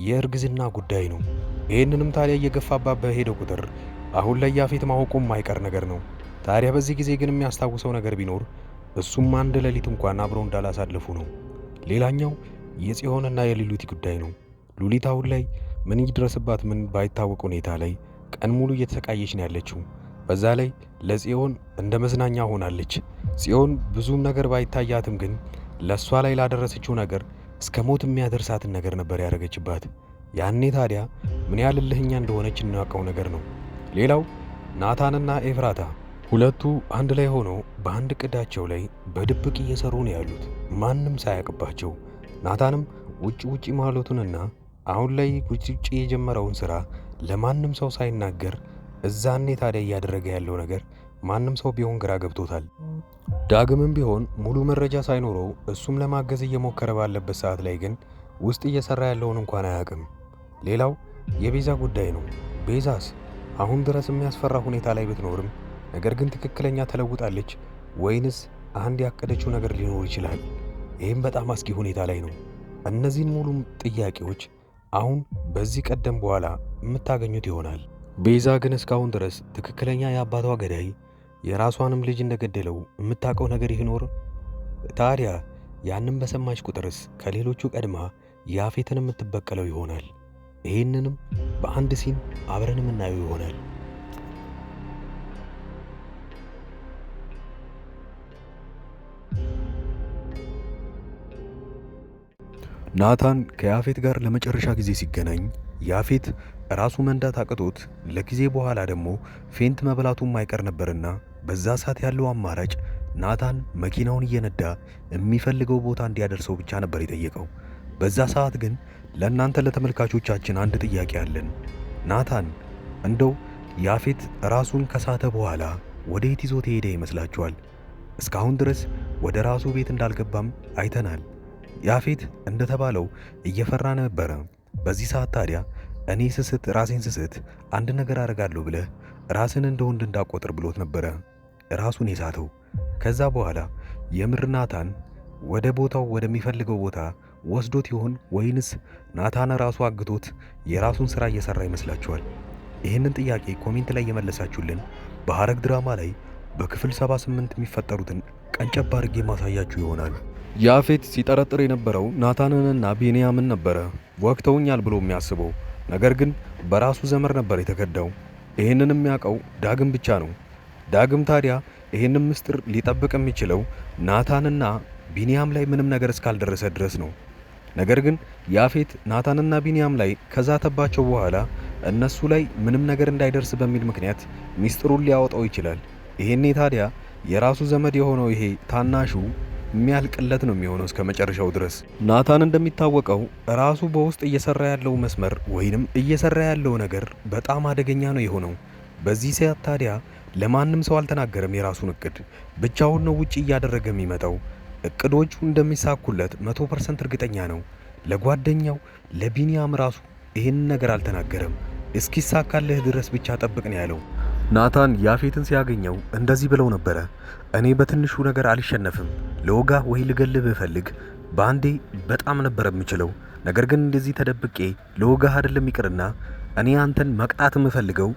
የእርግዝና ጉዳይ ነው። ይህንንም ታዲያ እየገፋባት በሄደ ቁጥር አሁን ላይ ያፌት ማወቁ የማይቀር ነገር ነው። ታዲያ በዚህ ጊዜ ግን የሚያስታውሰው ነገር ቢኖር እሱም አንድ ሌሊት እንኳን አብረው እንዳላሳለፉ ነው። ሌላኛው የጽዮንና የሉሊት ጉዳይ ነው። ሉሊት አሁን ላይ ምን ይድረስባት ምን ባይታወቅ ሁኔታ ላይ ቀን ሙሉ እየተሰቃየች ነው ያለችው። በዛ ላይ ለጽዮን እንደ መዝናኛ ሆናለች። ጽዮን ብዙም ነገር ባይታያትም ግን ለሷ ላይ ላደረሰችው ነገር እስከ ሞት የሚያደርሳትን ነገር ነበር ያደረገችባት። ያኔ ታዲያ ምን ያህል እልህኛ እንደሆነች እናውቀው ነገር ነው። ሌላው ናታንና ኤፍራታ ሁለቱ አንድ ላይ ሆነው በአንድ ቅዳቸው ላይ በድብቅ እየሰሩ ነው ያሉት ማንም ሳያውቅባቸው። ናታንም ውጪ ማለቱንና አሁን ላይ ውጪ የጀመረውን ስራ ለማንም ሰው ሳይናገር እዛኔ ታዲያ እያደረገ ያለው ነገር ማንም ሰው ቢሆን ግራ ገብቶታል። ዳግምም ቢሆን ሙሉ መረጃ ሳይኖረው እሱም ለማገዝ እየሞከረ ባለበት ሰዓት ላይ ግን ውስጥ እየሰራ ያለውን እንኳን አያውቅም። ሌላው የቤዛ ጉዳይ ነው። ቤዛስ አሁን ድረስ የሚያስፈራ ሁኔታ ላይ ብትኖርም ነገር ግን ትክክለኛ ተለውጣለች ወይንስ አንድ ያቀደችው ነገር ሊኖር ይችላል? ይህም በጣም አስጊ ሁኔታ ላይ ነው። እነዚህን ሙሉ ጥያቄዎች አሁን በዚህ ቀደም በኋላ የምታገኙት ይሆናል። ቤዛ ግን እስካሁን ድረስ ትክክለኛ የአባቷ ገዳይ የራሷንም ልጅ እንደገደለው የምታውቀው ነገር ይኖር? ታዲያ ያንን በሰማች ቁጥርስ ከሌሎቹ ቀድማ ያፌትን የምትበቀለው ይሆናል? ይህንንም በአንድ ሲን አብረን የምናየው ይሆናል። ናታን ከያፌት ጋር ለመጨረሻ ጊዜ ሲገናኝ ያፌት ራሱ መንዳት አቅቶት ለጊዜ በኋላ ደግሞ ፌንት መብላቱ የማይቀር ነበርና በዛ ሰዓት ያለው አማራጭ ናታን መኪናውን እየነዳ የሚፈልገው ቦታ እንዲያደርሰው ብቻ ነበር የጠየቀው። በዛ ሰዓት ግን ለእናንተ ለተመልካቾቻችን አንድ ጥያቄ አለን። ናታን እንደው ያፌት ራሱን ከሳተ በኋላ ወዴት ይዞት ሄደ ይመስላችኋል? እስካሁን ድረስ ወደ ራሱ ቤት እንዳልገባም አይተናል። ያፌት እንደተባለው እየፈራ ነበረ። በዚህ ሰዓት ታዲያ እኔ ራሴን ስስት አንድ ነገር አደርጋለሁ ብለህ ራስን እንደ ወንድ እንዳቆጥር ብሎት ነበረ ራሱን የሳተው። ከዛ በኋላ የምር ናታን ወደ ቦታው ወደሚፈልገው ቦታ ወስዶት ይሆን ወይንስ ናታን ራሱ አግቶት የራሱን ስራ እየሰራ ይመስላችኋል? ይህንን ጥያቄ ኮሜንት ላይ የመለሳችሁልን በሐረግ ድራማ ላይ በክፍል 78 የሚፈጠሩትን ቀንጨብ አድርጌ ማሳያችሁ ይሆናል። ያፌት ሲጠረጥር የነበረው ናታንንና ቢንያምን ነበረ ወቅተውኛል ብሎ የሚያስበው። ነገር ግን በራሱ ዘመር ነበር የተከዳው። ይህንን የሚያውቀው ዳግም ብቻ ነው። ዳግም ታዲያ ይህንን ምስጢር ሊጠብቅ የሚችለው ናታንና ቢንያም ላይ ምንም ነገር እስካልደረሰ ድረስ ነው። ነገር ግን ያፌት ናታንና ቢንያም ላይ ከዛተባቸው በኋላ እነሱ ላይ ምንም ነገር እንዳይደርስ በሚል ምክንያት ሚስጥሩን ሊያወጣው ይችላል። ይሄኔ ታዲያ የራሱ ዘመድ የሆነው ይሄ ታናሹ የሚያልቅለት ነው የሚሆነው እስከ መጨረሻው ድረስ። ናታን እንደሚታወቀው ራሱ በውስጥ እየሰራ ያለው መስመር ወይንም እየሰራ ያለው ነገር በጣም አደገኛ ነው የሆነው። በዚህ ሰዓት ታዲያ ለማንም ሰው አልተናገረም የራሱን እቅድ። ብቻውን ነው ውጪ እያደረገ የሚመጣው። እቅዶቹ እንደሚሳኩለት 100% እርግጠኛ ነው። ለጓደኛው ለቢንያም ራሱ ይህንን ነገር አልተናገረም። እስኪሳካልህ ድረስ ብቻ ጠብቅ ነው ያለው። ናታን ያፌትን ሲያገኘው እንደዚህ ብለው ነበረ፣ እኔ በትንሹ ነገር አልሸነፍም። ለወጋ ወይ ልገልህ ብፈልግ በአንዴ በጣም ነበር የምችለው። ነገር ግን እንደዚህ ተደብቄ ለወጋህ አይደለም ይቅርና እኔ አንተን መቅጣት የምፈልገው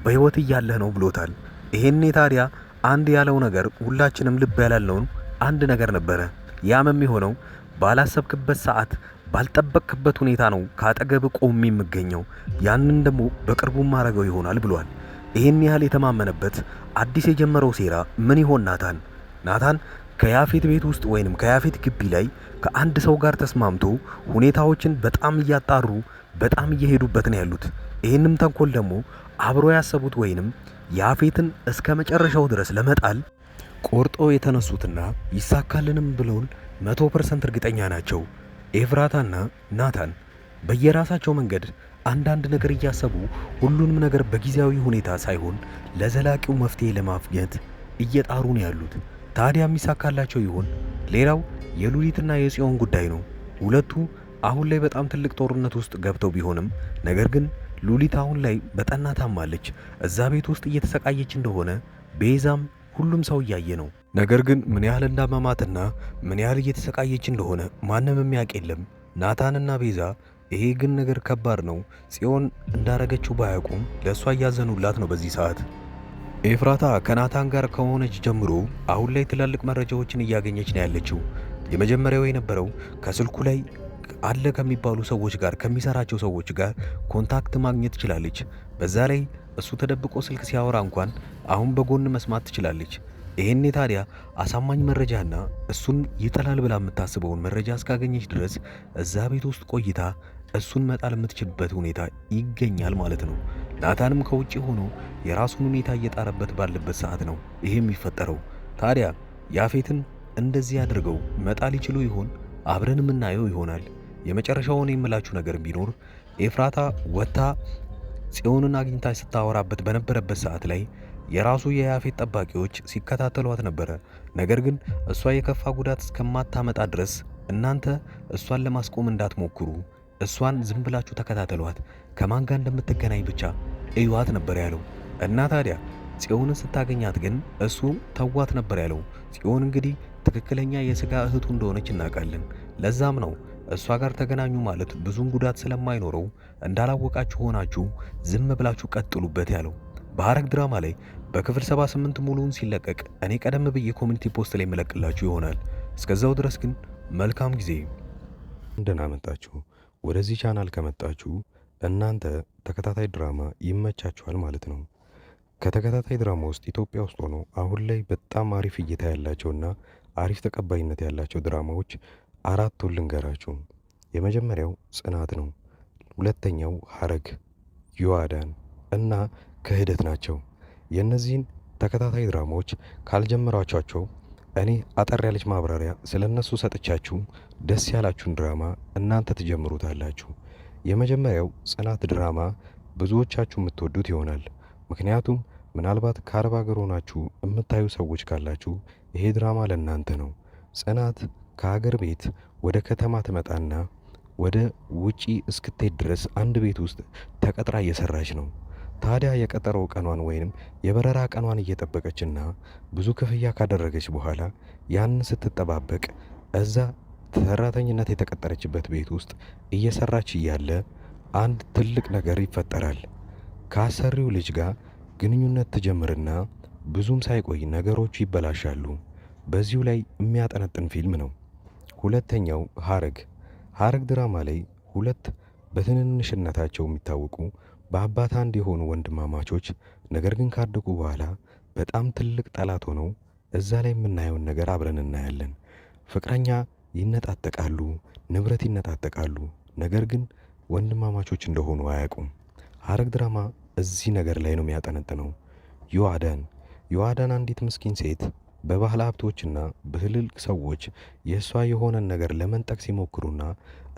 በህይወት እያለህ ነው ብሎታል። ይሄኔ ታዲያ አንድ ያለው ነገር ሁላችንም ልብ ያላለውን አንድ ነገር ነበረ። ያም የሚሆነው ባላሰብክበት ሰዓት ባልጠበቅክበት ሁኔታ ነው ካጠገብ ቆሜ የምገኘው። ያንን ደግሞ በቅርቡ ማረገው ይሆናል ብሏል። ይሄን ያህል የተማመነበት አዲስ የጀመረው ሴራ ምን ይሆን? ናታን ከያፌት ቤት ውስጥ ወይንም ከያፌት ግቢ ላይ ከአንድ ሰው ጋር ተስማምቶ ሁኔታዎችን በጣም እያጣሩ በጣም እየሄዱበት ነው ያሉት። ይህንም ተንኮል ደግሞ አብሮ ያሰቡት ወይንም ያፌትን እስከ መጨረሻው ድረስ ለመጣል ቆርጦ የተነሱትና ይሳካልንም ብለውን 100% እርግጠኛ ናቸው። ኤፍራታና ናታን በየራሳቸው መንገድ አንዳንድ ነገር እያሰቡ ሁሉንም ነገር በጊዜያዊ ሁኔታ ሳይሆን ለዘላቂው መፍትሄ ለማግኘት እየጣሩ ነው ያሉት። ታዲያ የሚሳካላቸው ይሆን? ሌላው የሉሊትና የጽዮን ጉዳይ ነው። ሁለቱ አሁን ላይ በጣም ትልቅ ጦርነት ውስጥ ገብተው ቢሆንም ነገር ግን ሉሊት አሁን ላይ በጠና ታማለች። እዛ ቤት ውስጥ እየተሰቃየች እንደሆነ ቤዛም ሁሉም ሰው እያየ ነው። ነገር ግን ምን ያህል እንዳመማትና ምን ያህል እየተሰቃየች እንደሆነ ማንም የሚያውቅ የለም። ናታንና ቤዛ ይሄ ግን ነገር ከባድ ነው። ጽዮን እንዳረገችው ባያውቁም ለእሷ እያዘኑላት ነው በዚህ ሰዓት። ኤፍራታ ከናታን ጋር ከሆነች ጀምሮ አሁን ላይ ትላልቅ መረጃዎችን እያገኘች ነው ያለችው። የመጀመሪያው የነበረው ከስልኩ ላይ አለ ከሚባሉ ሰዎች ጋር ከሚሰራቸው ሰዎች ጋር ኮንታክት ማግኘት ትችላለች። በዛ ላይ እሱ ተደብቆ ስልክ ሲያወራ እንኳን አሁን በጎን መስማት ትችላለች። ይሄኔ ታዲያ አሳማኝ መረጃና እሱን ይጠላል ብላ የምታስበውን መረጃ እስካገኘች ድረስ እዛ ቤት ውስጥ ቆይታ እሱን መጣል የምትችልበት ሁኔታ ይገኛል ማለት ነው። ናታንም ከውጭ ሆኖ የራሱን ሁኔታ እየጣረበት ባለበት ሰዓት ነው ይሄ የሚፈጠረው። ታዲያ ያፌትን እንደዚህ አድርገው መጣል ይችሉ ይሆን? አብረን የምናየው ይሆናል። የመጨረሻውን የምላችሁ ነገር ቢኖር ኤፍራታ ወጥታ ጽዮንን አግኝታ ስታወራበት በነበረበት ሰዓት ላይ የራሱ የያፌት ጠባቂዎች ሲከታተሏት ነበረ። ነገር ግን እሷ የከፋ ጉዳት እስከማታመጣ ድረስ እናንተ እሷን ለማስቆም እንዳትሞክሩ፣ እሷን ዝም ብላችሁ ተከታተሏት፣ ከማን ጋር እንደምትገናኝ ብቻ እዩዋት ነበር ያለው። እና ታዲያ ጽዮንን ስታገኛት ግን እሱ ተዋት ነበር ያለው። ጽዮን እንግዲህ ትክክለኛ የሥጋ እህቱ እንደሆነች እናውቃለን። ለዛም ነው እሷ ጋር ተገናኙ ማለት ብዙም ጉዳት ስለማይኖረው እንዳላወቃችሁ ሆናችሁ ዝም ብላችሁ ቀጥሉበት ያለው። በሐረግ ድራማ ላይ በክፍል 78 ሙሉውን ሲለቀቅ እኔ ቀደም ብዬ ኮሚኒቲ ፖስት ላይ የምለቅላችሁ ይሆናል። እስከዛው ድረስ ግን መልካም ጊዜ። እንደናመጣችሁ ወደዚህ ቻናል ከመጣችሁ እናንተ ተከታታይ ድራማ ይመቻችኋል ማለት ነው። ከተከታታይ ድራማ ውስጥ ኢትዮጵያ ውስጥ ሆኖ አሁን ላይ በጣም አሪፍ እይታ ያላቸውና አሪፍ ተቀባይነት ያላቸው ድራማዎች አራቱን ልንገራችሁ። የመጀመሪያው ጽናት ነው። ሁለተኛው ሐረግ፣ ዮአዳን እና ክህደት ናቸው። የእነዚህን ተከታታይ ድራማዎች ካልጀመራችኋቸው እኔ አጠር ያለች ማብራሪያ ስለ እነሱ ሰጥቻችሁ ደስ ያላችሁን ድራማ እናንተ ትጀምሩታላችሁ። የመጀመሪያው ጽናት ድራማ ብዙዎቻችሁ የምትወዱት ይሆናል። ምክንያቱም ምናልባት ከአረብ ሀገር ሆናችሁ የምታዩ ሰዎች ካላችሁ ይሄ ድራማ ለእናንተ ነው። ጽናት ከሀገር ቤት ወደ ከተማ ትመጣና ወደ ውጪ እስክትሄድ ድረስ አንድ ቤት ውስጥ ተቀጥራ እየሰራች ነው። ታዲያ የቀጠረው ቀኗን ወይንም የበረራ ቀኗን እየጠበቀችና ብዙ ክፍያ ካደረገች በኋላ ያንን ስትጠባበቅ እዛ ሰራተኝነት የተቀጠረችበት ቤት ውስጥ እየሰራች እያለ አንድ ትልቅ ነገር ይፈጠራል። ከአሰሪው ልጅ ጋር ግንኙነት ትጀምርና ብዙም ሳይቆይ ነገሮቹ ይበላሻሉ። በዚሁ ላይ የሚያጠነጥን ፊልም ነው። ሁለተኛው ሐረግ ድራማ ላይ ሁለት በትንንሽነታቸው የሚታወቁ በአባት አንድ የሆኑ ወንድማማቾች ነገር ግን ካደጉ በኋላ በጣም ትልቅ ጠላት ሆነው እዛ ላይ የምናየውን ነገር አብረን እናያለን። ፍቅረኛ ይነጣጠቃሉ፣ ንብረት ይነጣጠቃሉ። ነገር ግን ወንድማማቾች እንደሆኑ አያውቁም። ሐረግ ድራማ እዚህ ነገር ላይ ነው የሚያጠነጥነው። ዮአዳን አንዲት ምስኪን ሴት በባህል ሀብቶችና በትልልቅ ሰዎች የእሷ የሆነን ነገር ለመንጠቅ ሲሞክሩና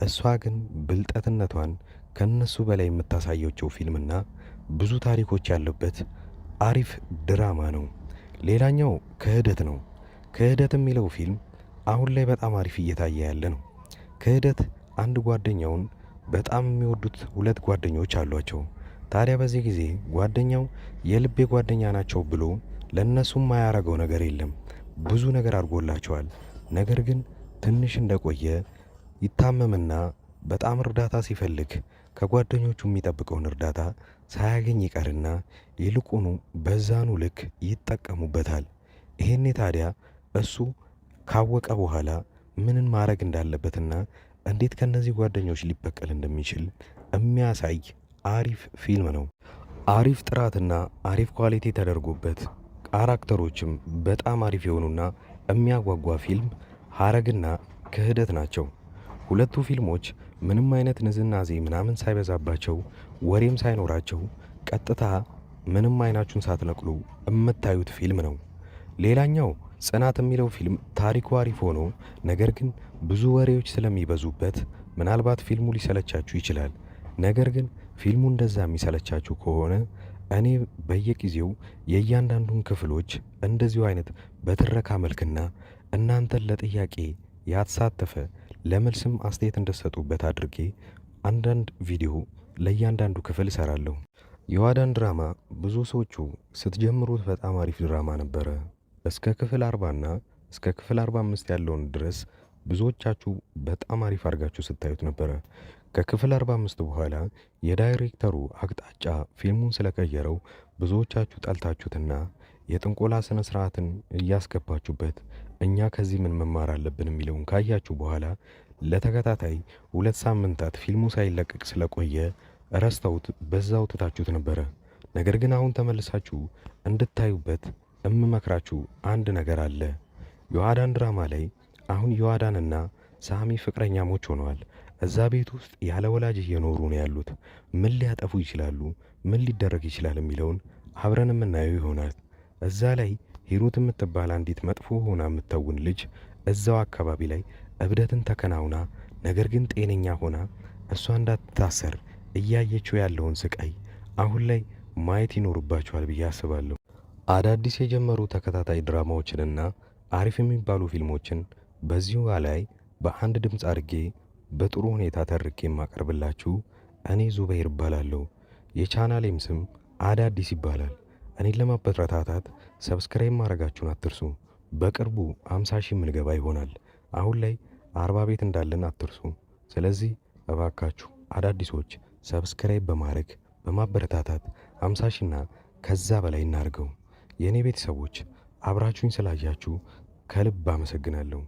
እሷ ግን ብልጠትነቷን ከነሱ በላይ የምታሳየቸው ፊልምና ብዙ ታሪኮች ያሉበት አሪፍ ድራማ ነው። ሌላኛው ክህደት ነው። ክህደት የሚለው ፊልም አሁን ላይ በጣም አሪፍ እየታየ ያለ ነው። ክህደት አንድ ጓደኛውን በጣም የሚወዱት ሁለት ጓደኞች አሏቸው። ታዲያ በዚህ ጊዜ ጓደኛው የልቤ ጓደኛ ናቸው ብሎ ለእነሱም ማያረገው ነገር የለም። ብዙ ነገር አድርጎላቸዋል። ነገር ግን ትንሽ እንደቆየ ይታመምና በጣም እርዳታ ሲፈልግ ከጓደኞቹ የሚጠብቀውን እርዳታ ሳያገኝ ይቀርና ይልቁኑ በዛኑ ልክ ይጠቀሙበታል። ይሄኔ ታዲያ እሱ ካወቀ በኋላ ምንን ማድረግ እንዳለበትና እንዴት ከነዚህ ጓደኞች ሊበቀል እንደሚችል የሚያሳይ አሪፍ ፊልም ነው። አሪፍ ጥራትና አሪፍ ኳሊቲ ተደርጎበት ካራክተሮችም በጣም አሪፍ የሆኑና የሚያጓጓ ፊልም ሐረግና ክህደት ናቸው። ሁለቱ ፊልሞች ምንም አይነት ንዝናዜ ምናምን ሳይበዛባቸው ወሬም ሳይኖራቸው ቀጥታ ምንም አይናችሁን ሳትነቅሉ የምታዩት ፊልም ነው። ሌላኛው ጽናት የሚለው ፊልም ታሪኩ አሪፍ ሆኖ ነገር ግን ብዙ ወሬዎች ስለሚበዙበት ምናልባት ፊልሙ ሊሰለቻችሁ ይችላል። ነገር ግን ፊልሙ እንደዛ የሚሰለቻችሁ ከሆነ እኔ በየጊዜው የእያንዳንዱን ክፍሎች እንደዚሁ አይነት በትረካ መልክና እናንተን ለጥያቄ ያተሳተፈ ለመልስም አስተያየት እንደሰጡበት አድርጌ አንዳንድ ቪዲዮ ለእያንዳንዱ ክፍል እሰራለሁ። ዮአዳን ድራማ ብዙ ሰዎቹ ስትጀምሩት በጣም አሪፍ ድራማ ነበረ። እስከ ክፍል 40 እና እስከ ክፍል 45 ያለውን ድረስ ብዙዎቻችሁ በጣም አሪፍ አድርጋችሁ ስታዩት ነበረ። ከክፍል 45 በኋላ የዳይሬክተሩ አቅጣጫ ፊልሙን ስለቀየረው ብዙዎቻችሁ ጠልታችሁትና የጥንቆላ ስነ ስርዓትን እያስገባችሁበት እኛ ከዚህ ምን መማር አለብን የሚለውን ካያችሁ በኋላ ለተከታታይ 2 ሳምንታት ፊልሙ ሳይለቀቅ ስለቆየ ረስተውት በዛው ትታችሁት ነበረ። ነገር ግን አሁን ተመልሳችሁ እንድታዩበት እምመክራችሁ አንድ ነገር አለ። ዮአዳን ድራማ ላይ አሁን ዮአዳንና ሳሚ ፍቅረኛሞች ሆነዋል። እዛ ቤት ውስጥ ያለ ወላጅ እየኖሩ ነው ያሉት። ምን ሊያጠፉ ይችላሉ፣ ምን ሊደረግ ይችላል የሚለውን አብረን የምናየው ይሆናል። እዛ ላይ ሂሩት የምትባል አንዲት መጥፎ ሆና የምትተውን ልጅ እዛው አካባቢ ላይ እብደትን ተከናውና ነገር ግን ጤነኛ ሆና እሷ እንዳትታሰር እያየችው ያለውን ስቃይ አሁን ላይ ማየት ይኖርባችኋል ብዬ አስባለሁ። አዳዲስ የጀመሩ ተከታታይ ድራማዎችንና አሪፍ የሚባሉ ፊልሞችን በዚሁ ላይ በአንድ ድምፅ አድርጌ በጥሩ ሁኔታ ተርኬ የማቀርብላችሁ እኔ ዙበይር እባላለሁ። የቻናሌም ስም አዳዲስ ይባላል። እኔን ለማበረታታት ሰብስክራይብ ማድረጋችሁን አትርሱ። በቅርቡ 50 ሺህ የምንገባ ይሆናል። አሁን ላይ 40 ቤት እንዳለን አትርሱ። ስለዚህ እባካችሁ አዳዲሶች ሰብስክራይብ በማድረግ በማበረታታት 50 ሺህና ከዛ በላይ እናድርገው። የእኔ ቤተሰቦች አብራችሁኝ ስላያችሁ ከልብ አመሰግናለሁ።